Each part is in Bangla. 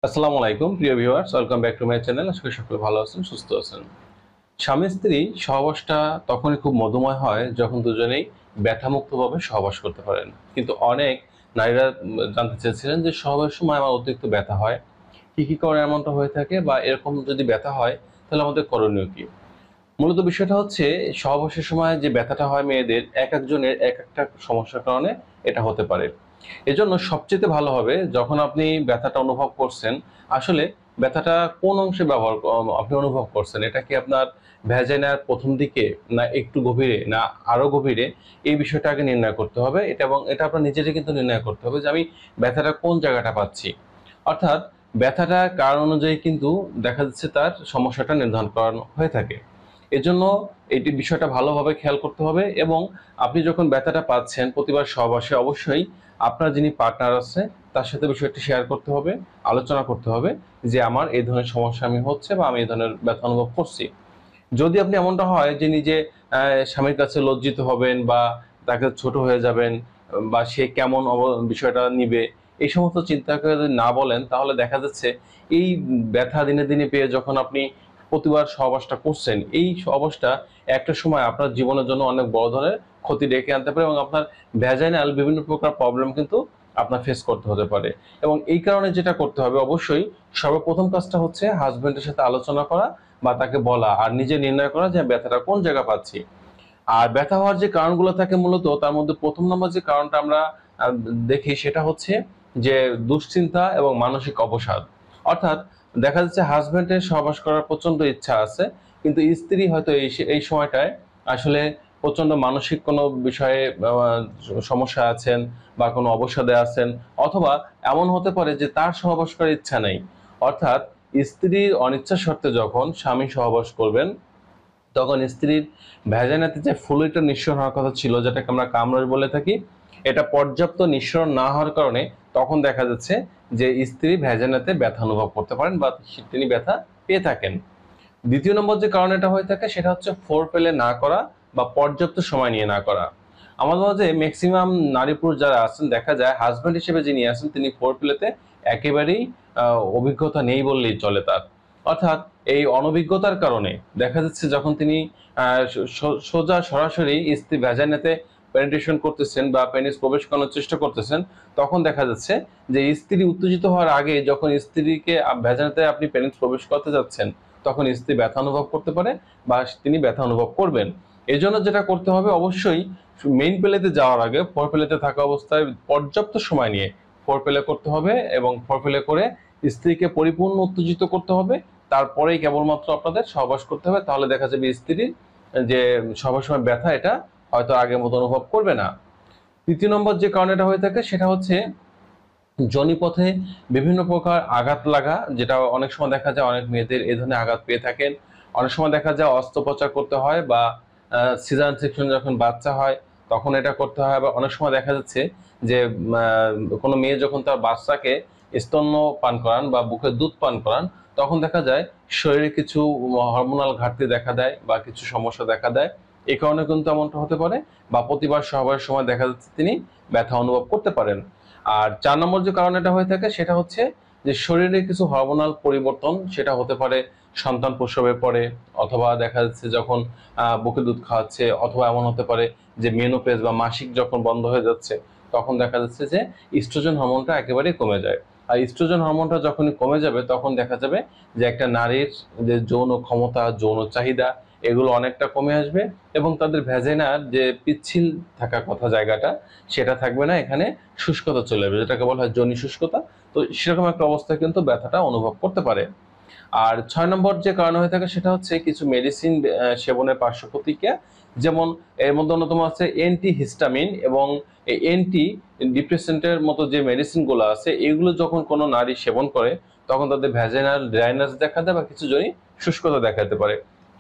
আসসালামু আলাইকুম প্রিয় viewers, welcome back to my channel. আশা করি সকলে ভালো আছেন, সুস্থ আছেন। স্বামী স্ত্রী সহবাসটা তখনই খুব মধুময় হয় যখন দুজনেই ব্যথামুক্তভাবে সহবাস করতে পারেন। কিন্তু অনেক নারীরা জানতে চেয়েছিলেন যে সহবাসের সময় আমার অতিরিক্ত ব্যথা হয়, কি কি কারণে এমনটা হয়ে থাকে, বা এরকম যদি ব্যথা হয় তাহলে আমাদের করণীয় কি। মূলত বিষয়টা হচ্ছে, সহবাসের সময় যে ব্যথাটা হয় মেয়েদের, এক একজনের এক একটা সমস্যার কারণে এটা হতে পারে। এজন্য সবচেয়ে ভালো হবে যখন আপনি ব্যথাটা অনুভব করছেন, আসলে ব্যথাটা কোন অংশে আপনি অনুভব করছেন। এটা কি আপনার ভ্যাজাইনার প্রথম দিকে, না একটু গভীরে, না আরো গভীরে? এই বিষয়টা আগে নির্ণয় করতে হবে। এটা আপনার নিজেরই কিন্তু নির্ণয় করতে হবে যে আমি ব্যথাটা কোন জায়গাটা পাচ্ছি। অর্থাৎ ব্যথাটা কারণ অনুযায়ী কিন্তু দেখা যাচ্ছে তার সমস্যাটা নির্ধারণ করানো হয়ে থাকে। এজন্য এইটি বিষয়টা ভালোভাবে খেয়াল করতে হবে, এবং আপনি যখন ব্যথাটা পাচ্ছেন প্রতিবার সহবাসে অবশ্যই আপনার যিনি পার্টনার আছে তার সাথে বিষয়টি শেয়ার করতে হবে, আলোচনা করতে হবে যে আমার এই ধরনের সমস্যা আমি হচ্ছে বা আমি এই ধরনের ব্যথা অনুভব করছি। যদি আপনি এমনটা হয় যে নিজে স্বামীর কাছে লজ্জিত হবেন বা তাকে ছোট হয়ে যাবেন, বা সে কেমন বিষয়টা নিবে, এই সমস্ত চিন্তা করে যদি না বলেন, তাহলে দেখা যাচ্ছে এই ব্যথা দিনে দিনে পেয়ে যখন আপনি প্রতিবার সহবাসটা করছেন, এই সহবাসটা একটা সময় আপনার জীবনের জন্য অনেক বড় ধরনের ক্ষতি ডেকে আনতে পারে, এবং আপনার ভ্যাজাইনাল বিভিন্ন প্রকার প্রবলেম কিন্তু আপনার ফেস করতে হতে পারে। এবং এই কারণে যেটা করতে হবে, অবশ্যই সর্বপ্রথম কাজটা হচ্ছে হাজবেন্ডের সাথে আলোচনা করা বা তাকে বলা, আর নিজে নির্ণয় করা যে ব্যথাটা কোন জায়গা পাচ্ছি। আর ব্যথা হওয়ার যে কারণগুলো থাকে মূলত, তার মধ্যে প্রথম নম্বর যে কারণটা আমরা আহ, দেখি সেটা হচ্ছে যে দুশ্চিন্তা এবং মানসিক অবসাদ। অর্থাৎ দেখা যাচ্ছে হাজবেন্ডের সহবাস করার প্রচন্ড ইচ্ছা আছে, কিন্তু স্ত্রী হয়তো এই সময়টায় আসলে প্রচন্ড মানসিক কোনো বিষয়ে সমস্যা আছেন, বা কোনো অবসাদে আছেন, অথবা এমন হতে পারে যে তার সহবাস করার ইচ্ছা নেই। অর্থাৎ স্ত্রীর অনিচ্ছা সত্ত্বে যখন স্বামী সহবাস করবেন, তখন স্ত্রীর ভ্যাজাইনাতে যে ফ্লুইডটা নিঃসরণ হওয়ার কথা ছিল, যেটাকে আমরা কামরস বলে থাকি, এটা পর্যাপ্ত নিঃসরণ না হওয়ার কারণে তখন দেখা যাচ্ছে যে স্ত্রী ভ্যাজাইনাতে ব্যথা অনুভব করতে পারেন বা তিনি ব্যথা পেয়ে থাকেন। দ্বিতীয় নম্বর যে কারণ এটা হয়ে থাকে সেটা হচ্ছে ফোর পেলে না করা বা পর্যাপ্ত সময় নিয়ে না করা। আমাদের মাঝে ম্যাক্সিমাম নারী পুরুষ যারা আছেন, দেখা যায় হাজব্যান্ড হিসেবে যিনি আছেন তিনি ফোর প্লেতে একেবারেই অভিজ্ঞতা নেই বললেই চলে তার। অর্থাৎ এই অনভিজ্ঞতার কারণে দেখা যাচ্ছে যখন তিনি সোজা সরাসরি স্ত্রী ভ্যাজাইনাতে পেনিট্রেশন করতেছেন বা পেনিস প্রবেশ করানোর চেষ্টা করতেছেন, তখন দেখা যাচ্ছে যে স্ত্রী উত্তেজিত হওয়ার আগে যখন স্ত্রীকে ভ্যাজাইনাতে আপনি পেনিস প্রবেশ করতে যাচ্ছেন, তখন স্ত্রী ব্যথা অনুভব করতে পারে বা তিনি ব্যথা অনুভব করবেন। এই জন্য যেটা করতে হবে, অবশ্যই মেইন পেলেতে যাওয়ার আগে ফোর পেলেতে থাকা অবস্থায় পর্যাপ্ত সময় নিয়ে ফোর পেলে করতে হবে, এবং ফোর পেলে করে স্ত্রীকে পরিপূর্ণ উত্তেজিত করতে হবে। তারপরেই কেবলমাত্র আপনাদের সহবাস করতে হবে, তাহলে দেখা যাবে স্ত্রীর যে সবার সময় ব্যথা, এটা হয়তো আগের মতো অনুভব করবে না। তৃতীয় নম্বর যে কারণ এটা হয়ে থাকে সেটা হচ্ছে যোনিপথে বিভিন্ন প্রকার আঘাত লাগা, যেটা অনেক সময় দেখা যায় অনেক মেয়েদের এই ধরনের আঘাত পেয়ে থাকেন। অনেক সময় দেখা যায় অস্ত্রোপচার করতে হয়, বা সিজার সেকশন যখন বাচ্চা হয় তখন এটা করতে হয়। আবার অনেক সময় দেখা যাচ্ছে যে কোনো মেয়ে যখন তার বাচ্চাকে স্তন্য পান করান বা বুকের দুধ পান করান, তখন দেখা যায় শরীরে কিছু হরমোনাল ঘাটতি দেখা দেয় বা কিছু সমস্যা দেখা দেয়। এই কারণে কিন্তু এমনটা হতে পারে, বা প্রতিবার সবার সময় দেখা যাচ্ছে তিনি ব্যথা অনুভব করতে পারেন। আর ৪ নম্বর যে কারণ এটা হয়ে থাকে সেটা হচ্ছে যে শরীরে কিছু হরমোনাল পরিবর্তন, সেটা হতে পারে সন্তান প্রসবের পরে, অথবা দেখা যাচ্ছে যখন বুকে দুধ খাওয়াচ্ছে, অথবা এমন হতে পারে যে মেনোপেজ বা মাসিক যখন বন্ধ হয়ে যাচ্ছে, তখন দেখা যাচ্ছে যে ইস্ট্রোজেন হরমোনটা একেবারেই কমে যায়। আর ইস্ট্রোজেন হরমোনটা যখনই কমে যাবে, তখন দেখা যাবে যে একটা নারীর যে যৌন ক্ষমতা, যৌন চাহিদা, এগুলো অনেকটা কমে আসবে, এবং তাদের ভ্যাজাইনার যে পিচ্ছিল থাকার কথা জায়গাটা, সেটা থাকবে না, এখানে শুষ্কতা চলে আসবে, যেটাকে বলা হয় যোনি শুষ্কতা। তো সেরকম একটা অবস্থায় কিন্তু ব্যথাটা অনুভব করতে পারে। আর ৬ নম্বর যে কারণ হয়ে থাকে সেটা হচ্ছে কিছু মেডিসিন সেবনের পার্শ্ব প্রতিক্রিয়া। যেমন এর মধ্যে অন্যতম আছে অ্যান্টিহিস্টামিন এবং অ্যান্টি ডিপ্রেসেন্টের মতো যে মেডিসিনগুলো আছে, এগুলো যখন কোনো নারী সেবন করে, তখন তাদের ভ্যাজাইনাল ড্রাইনেস দেখা দেয় বা কিছু জনই শুষ্কতা দেখা দিতে পারে।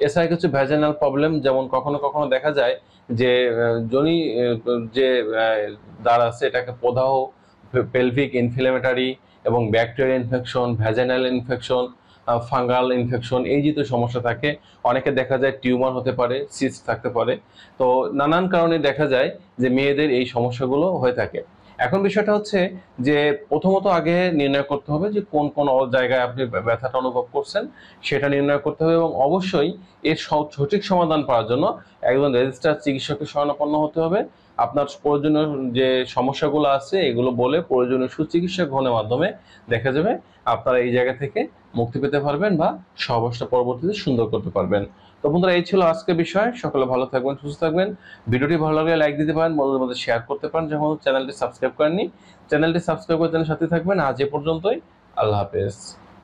এছাড়া কিছু ভ্যাজাইনাল প্রবলেম, যেমন কখনো কখনো দেখা যায় যে যোনি যে দ্বার আছে এটাকে প্রদাহ, পেলভিক ইনফ্লেমেটরি এবং bacteria infection, vaginal infection, fungal infection, এই যে সমস্যা থাকে। অনেকে দেখা যায় টিউমার হতে পারে, সিস্ট থাকতে পারে। তো নানান কারণে দেখা যায় যে মেয়েদের এই সমস্যাগুলো হয়ে থাকে। এখন বিষয়টা হচ্ছে যে প্রথমত আগে নির্ণয় করতে হবে যে কোন কোন জায়গায় আপনি ব্যথাটা অনুভব করছেন, সেটা নির্ণয় করতে হবে এবং অবশ্যই এর সঠিক সমাধান পাওয়ার জন্য একজন রেজিস্টার চিকিৎসকের শরণাপন্ন হতে হবে। আপনার প্রয়োজনীয় যে সমস্যাগুলো আছে এগুলো বলে প্রয়োজনীয় সুচিকিৎসা গ্রহণের মাধ্যমে দেখা যাবে আপনারা এই জায়গা থেকে মুক্তি পেতে পারবেন বা সহবাসটা পরবর্তীতে সুন্দর করতে পারবেন। তো বন্ধুরা, এই ছিল আজকের বিষয়। সকলে ভালো থাকবেন, সুস্থ থাকবেন। ভিডিওটি ভালো লাগলে লাইক দিতে পারেন, বন্ধুদের মধ্যে শেয়ার করতে পারেন। যখন চ্যানেলটি সাবস্ক্রাইব করেননি, চ্যানেলটি সাবস্ক্রাইব করে চ্যানেলের সাথে থাকবেন। আজ এ পর্যন্তই। আল্লাহ হাফেজ।